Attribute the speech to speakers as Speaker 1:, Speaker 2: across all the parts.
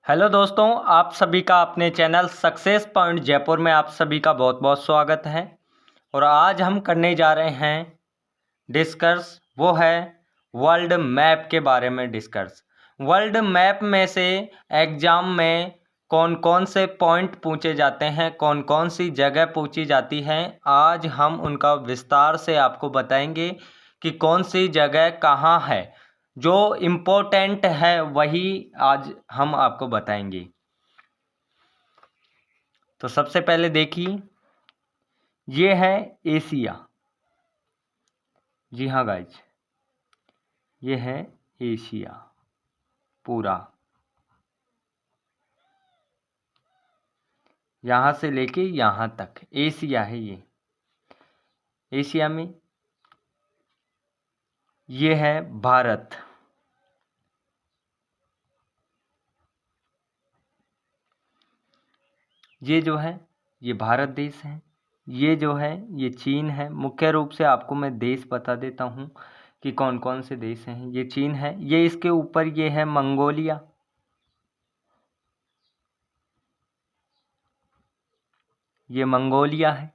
Speaker 1: Hello दोस्तों, आप सभी का अपने चैनल सक्सेस पॉइंट जयपुर में आप सभी का बहुत बहुत स्वागत है। और आज हम करने जा रहे हैं डिस्कस, वो है वर्ल्ड मैप के बारे में डिस्कस। वर्ल्ड मैप में से एग्ज़ाम में कौन कौन से पॉइंट पूछे जाते हैं, कौन कौन सी जगह पूछी जाती हैं, आज हम उनका विस्तार से आपको बताएंगे कि कौन सी जगह कहाँ है। जो इम्पोर्टेंट है वही आज हम आपको बताएंगे। तो सबसे पहले देखिए, ये है एशिया। जी हाँ गाइज, ये है एशिया पूरा, यहाँ से लेके यहाँ तक एशिया है। ये एशिया में ये है भारत। ये जो है ये भारत देश है। ये जो है ये चीन है। मुख्य रूप से आपको मैं देश बता देता हूँ कि कौन कौन से देश हैं। ये चीन है। ये इसके ऊपर ये है मंगोलिया। ये मंगोलिया है।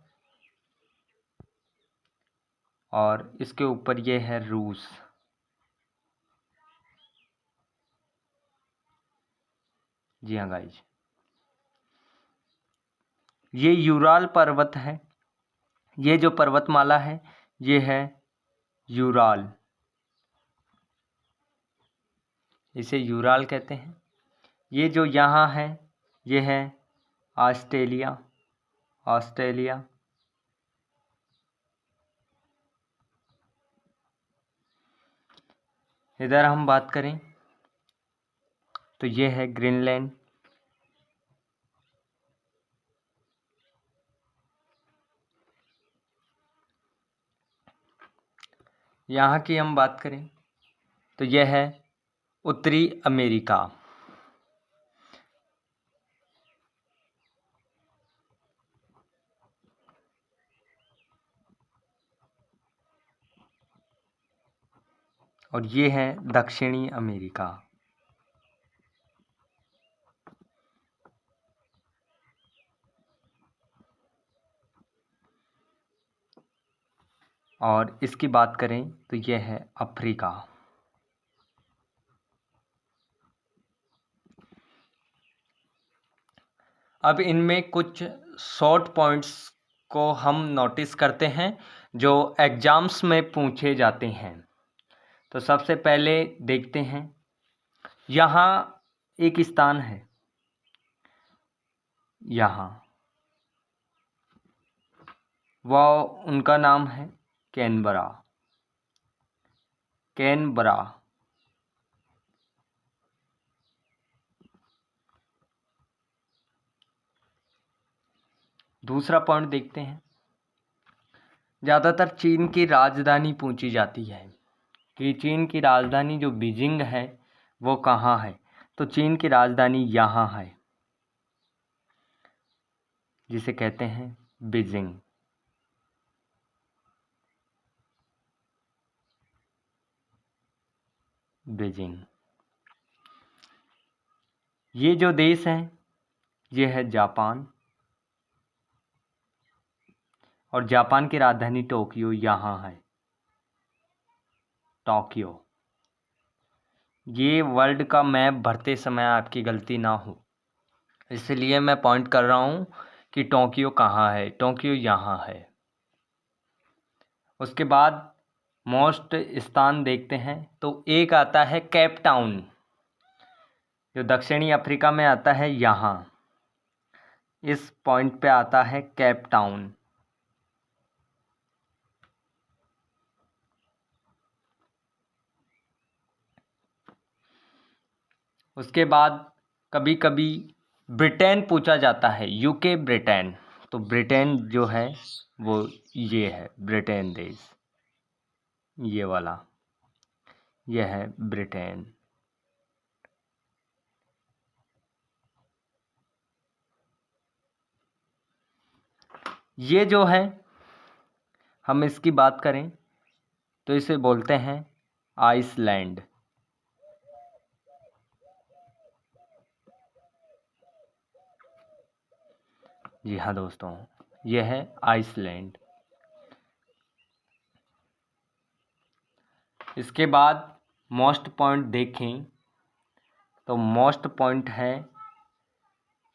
Speaker 1: और इसके ऊपर ये है रूस। जी हाँ गाइज, ये यूराल पर्वत है। ये जो पर्वतमाला है ये है यूराल, इसे यूराल कहते हैं। ये जो यहाँ है ये है ऑस्ट्रेलिया। ऑस्ट्रेलिया। इधर हम बात करें तो ये है ग्रीनलैंड। यहाँ की हम बात करें तो यह है उत्तरी अमेरिका। और ये है दक्षिणी अमेरिका। और इसकी बात करें तो यह है अफ्रीका। अब इनमें कुछ शॉर्ट पॉइंट्स को हम नोटिस करते हैं जो एग्ज़ाम्स में पूछे जाते हैं। तो सबसे पहले देखते हैं, यहाँ एक स्थान है, यहाँ वह उनका नाम है कैनबरा। कैनबरा। दूसरा पॉइंट देखते हैं, ज़्यादातर चीन की राजधानी पूछी जाती है कि चीन की राजधानी जो बीजिंग है वो कहाँ है। तो चीन की राजधानी यहाँ है, जिसे कहते हैं बीजिंग। बीजिंग। ये जो देश है ये है जापान। और जापान की राजधानी टोक्यो यहाँ है, टोक्यो। ये वर्ल्ड का मैप भरते समय आपकी गलती ना हो, इसलिए मैं पॉइंट कर रहा हूँ कि टोक्यो कहाँ है। टोक्यो यहाँ है। उसके बाद मोस्ट स्थान देखते हैं तो एक आता है केप टाउन, जो दक्षिणी अफ्रीका में आता है। यहाँ इस पॉइंट पे आता है केप टाउन। उसके बाद कभी कभी ब्रिटेन पूछा जाता है, यूके ब्रिटेन। तो ब्रिटेन जो है वो ये है ब्रिटेन देश, ये वाला, ये है ब्रिटेन। ये जो है, हम इसकी बात करें तो इसे बोलते हैं आइसलैंड। जी हाँ दोस्तों, यह है आइसलैंड। इसके बाद मोस्ट पॉइंट देखें तो मोस्ट पॉइंट है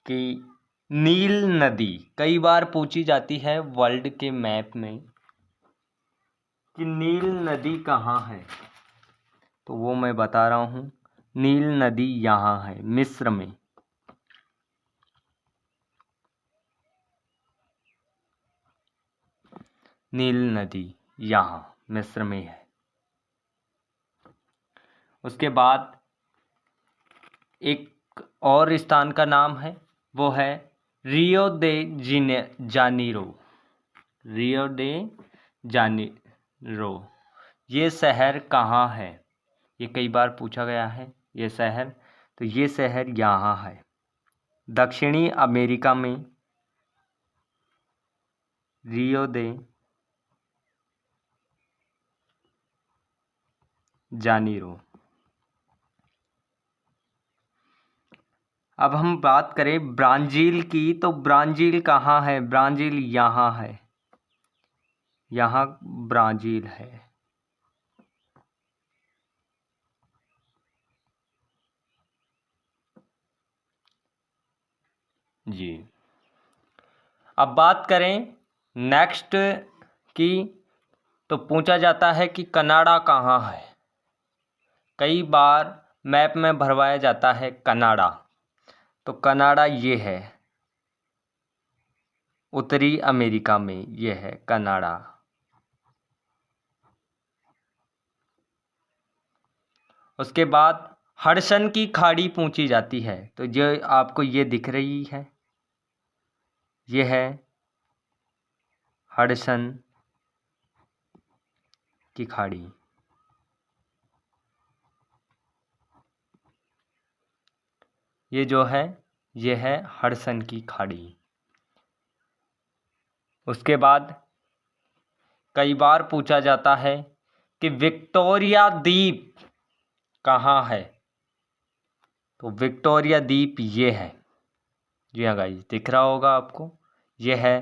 Speaker 1: कि नील नदी कई बार पूछी जाती है वर्ल्ड के मैप में कि नील नदी कहाँ है, तो वो मैं बता रहा हूँ। नील नदी यहाँ है, मिस्र में। नील नदी यहाँ मिस्र में है। उसके बाद एक और स्थान का नाम है, वो है रियो दे जानीरो। रियो दे जानीरो, ये शहर कहाँ है? ये कई बार पूछा गया है ये शहर। तो ये शहर यहाँ है, दक्षिणी अमेरिका में, रियो दे जानीरो। अब हम बात करें ब्राज़ील की, तो ब्राज़ील कहाँ है? ब्राज़ील यहाँ है, यहाँ ब्राज़ील है। जी, अब बात करें नेक्स्ट की, तो पूछा जाता है कि कनाडा कहाँ है। कई बार मैप में भरवाया जाता है कनाडा, तो कनाडा ये है, उत्तरी अमेरिका में ये है कनाडा। उसके बाद हडसन की खाड़ी पूछी जाती है, तो जो आपको ये दिख रही है, ये है हडसन की खाड़ी। ये जो है, ये है हडसन की खाड़ी। उसके बाद कई बार पूछा जाता है कि विक्टोरिया द्वीप कहाँ है, तो विक्टोरिया द्वीप ये है। जी हाँ गाइस, दिख रहा होगा आपको, ये है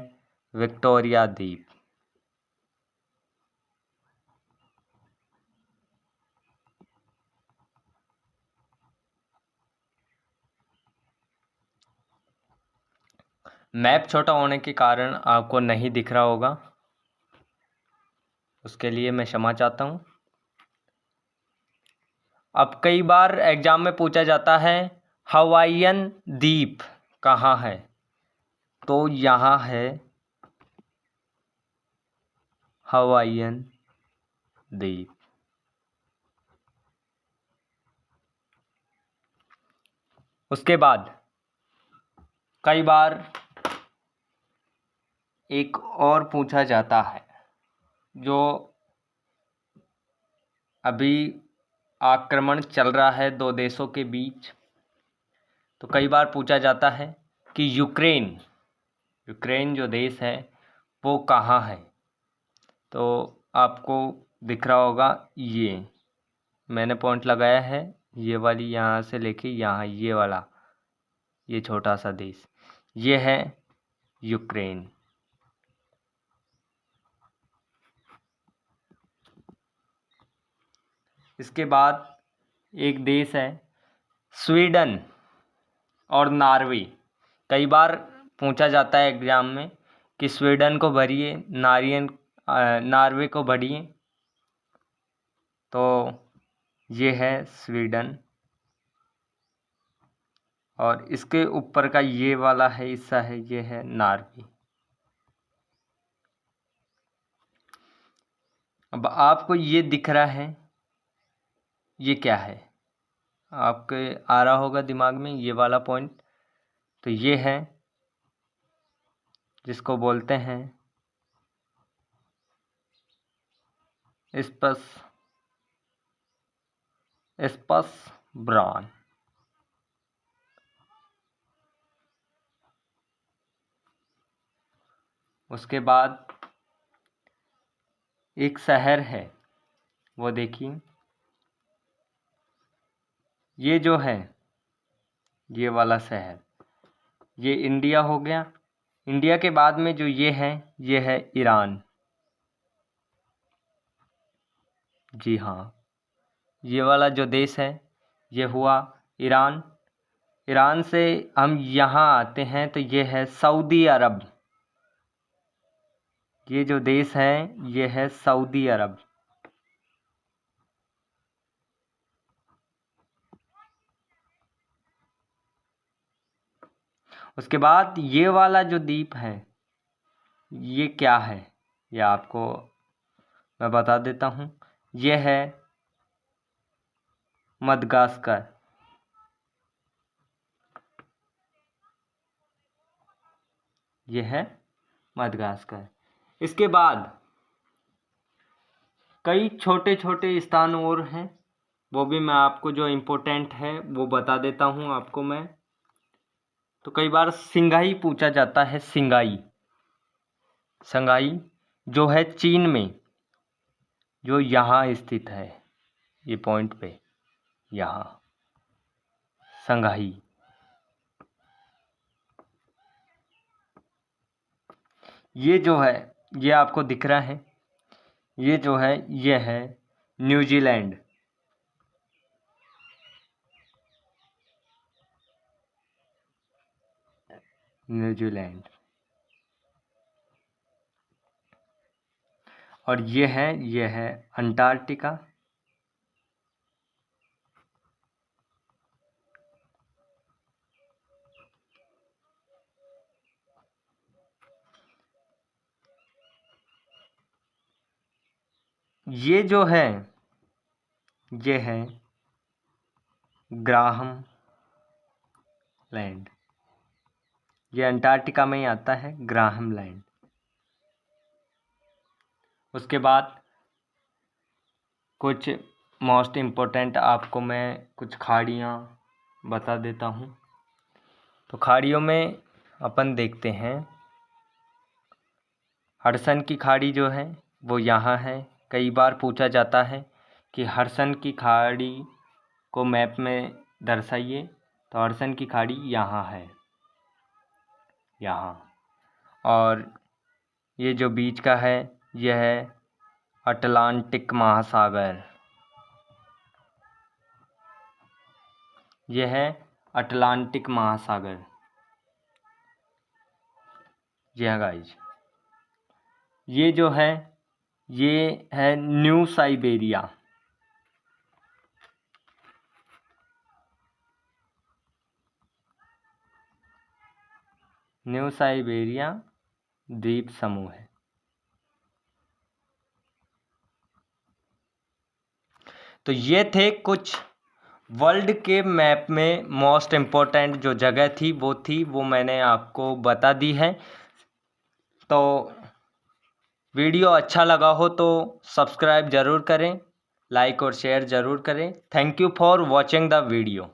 Speaker 1: विक्टोरिया द्वीप। मैप छोटा होने के कारण आपको नहीं दिख रहा होगा, उसके लिए मैं क्षमा चाहता हूँ। अब कई बार एग्जाम में पूछा जाता है हवाईयन द्वीप कहाँ है, तो यहाँ है हवाईयन द्वीप। उसके बाद कई बार एक और पूछा जाता है, जो अभी आक्रमण चल रहा है दो देशों के बीच, तो कई बार पूछा जाता है कि यूक्रेन जो देश है वो कहाँ है। तो आपको दिख रहा होगा, ये मैंने पॉइंट लगाया है, ये वाली यहाँ से लेके यहाँ, ये वाला, ये छोटा सा देश, ये है यूक्रेन। इसके बाद एक देश है स्वीडन और नॉर्वे। कई बार पूछा जाता है एग्जाम में कि स्वीडन को भरिए, नॉर्वे को भरिए, तो ये है स्वीडन। और इसके ऊपर का ये वाला है हिस्सा है, ये है नॉर्वे। अब आपको ये दिख रहा है, ये क्या है? आपके आ रहा होगा दिमाग में ये वाला पॉइंट, तो ये है जिसको बोलते हैं स्पस ब्रान। उसके बाद एक शहर है, वो देखिए, ये जो है, ये वाला शहर, ये इंडिया हो गया, इंडिया के बाद में जो ये है ईरान। जी हाँ, ये वाला जो देश है ये हुआ ईरान। ईरान से हम यहाँ आते हैं तो ये है सऊदी अरब। ये जो देश है ये है सऊदी अरब। उसके बाद ये वाला जो द्वीप है ये क्या है, ये आपको मैं बता देता हूँ। ये है मदगास्कर। ये है मदगास्कर। इसके बाद कई छोटे छोटे स्थान और हैं, वो भी मैं आपको जो इम्पोर्टेंट है वो बता देता हूँ आपको मैं। तो कई बार सिंगाई पूछा जाता है। संगाई जो है चीन में, जो यहाँ स्थित है, ये पॉइंट पे यहाँ संगाई। ये जो है ये आपको दिख रहा है, ये जो है ये है न्यूजीलैंड। न्यूजीलैंड। और ये है अंटार्कटिका। ये जो है ये है ग्राहम लैंड। ये अंटार्कटिका में ही आता है, ग्राहम लैंड। उसके बाद कुछ मोस्ट इम्पोर्टेंट आपको मैं कुछ खाड़ियाँ बता देता हूँ। तो खाड़ियों में अपन देखते हैं, हडसन की खाड़ी जो है वो यहाँ है। कई बार पूछा जाता है कि हडसन की खाड़ी को मैप में दर्शाइए, तो हडसन की खाड़ी यहाँ है, यहाँ। और ये जो बीच का है यह है अटलांटिक महासागर। यह है अटलांटिक महासागर। जी हाँ गाइज, ये जो है ये है न्यू साइबेरिया। न्यू साइबेरिया द्वीप समूह है। तो ये थे कुछ वर्ल्ड के मैप में मोस्ट इम्पोर्टेंट जो जगह थी वो मैंने आपको बता दी है। तो वीडियो अच्छा लगा हो तो सब्सक्राइब ज़रूर करें, लाइक और शेयर ज़रूर करें। Thank you for watching the video.